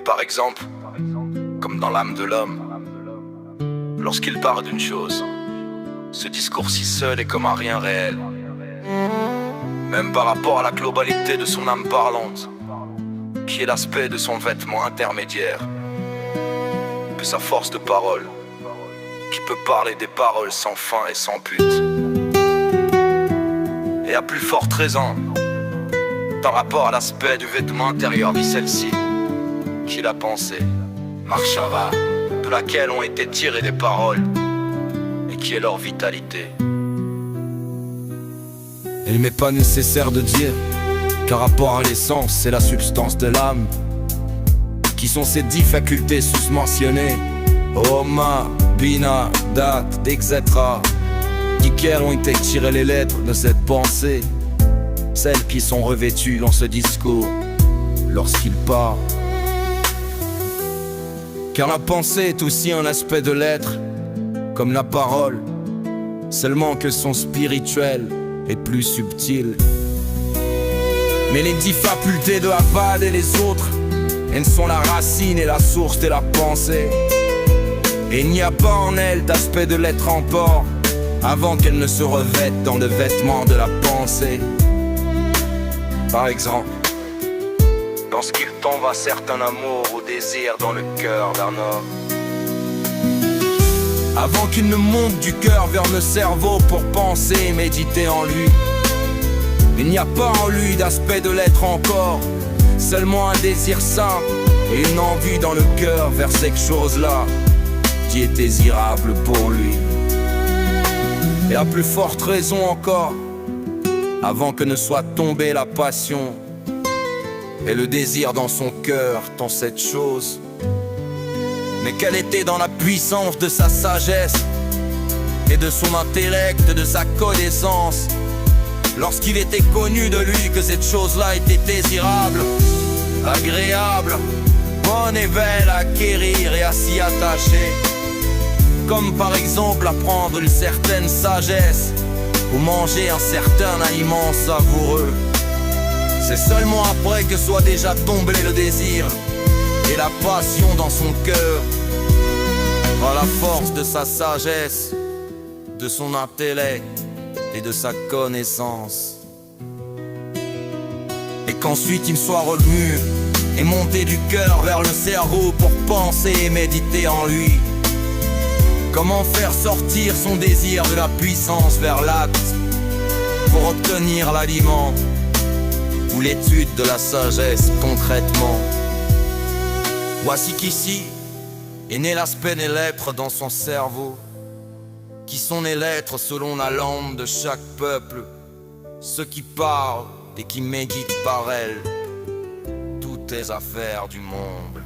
par exemple, comme dans l'âme de l'homme, lorsqu'il parle d'une chose, ce discours si seul est comme un rien réel. Même par rapport à la globalité de son âme parlante, qui est l'aspect de son vêtement intermédiaire, que sa force de parole, qui peut parler des paroles sans fin et sans but. Et à plus forte raison, par rapport à l'aspect du vêtement intérieur de celle-ci, qui est la pensée, marchava, de laquelle ont été tirées des paroles, et qui est leur vitalité. Il m'est pas nécessaire de dire qu'un rapport à l'essence, c'est la substance de l'âme, qui sont ces 10 facultés susmentionnées, Oma, Bina, Dat, etc., duquel ont été tirées les lettres de cette pensée, celles qui sont revêtues dans ce discours lorsqu'il parle. Car la pensée est aussi un aspect de l'être, comme la parole, seulement que son spirituel est plus subtil. Mais les 10 facultés de Avad et les autres, elles sont la racine et la source de la pensée. Et il n'y a pas en elles d'aspect de l'être encore, avant qu'elles ne se revêtent dans le vêtement de la pensée. Par exemple, lorsqu'il tombe un certain amour ou désir dans le cœur d'un homme, avant qu'il ne monte du cœur vers le cerveau pour penser et méditer en lui, il n'y a pas en lui d'aspect de l'être encore, seulement un désir simple et une envie dans le cœur vers cette chose-là qui est désirable pour lui. Et à plus forte raison encore, avant que ne soit tombée la passion et le désir dans son cœur dans cette chose, mais qu'elle était dans la puissance de sa sagesse et de son intellect, de sa connaissance, lorsqu'il était connu de lui que cette chose-là était désirable, agréable, bonne et belle à acquérir et à s'y attacher, comme par exemple apprendre une certaine sagesse ou manger un certain aliment savoureux. C'est seulement après que soit déjà tombé le désir et la passion dans son cœur, par la force de sa sagesse, de son intellect et de sa connaissance, et qu'ensuite il soit revenu et monté du cœur vers le cerveau pour penser et méditer en lui. Comment faire sortir son désir de la puissance vers l'acte pour obtenir l'aliment ou l'étude de la sagesse concrètement. Voici qu'ici est né l'aspect des lettres dans son cerveau, qui sont les lettres selon la langue de chaque peuple, ceux qui parlent et qui méditent par elles toutes les affaires du monde.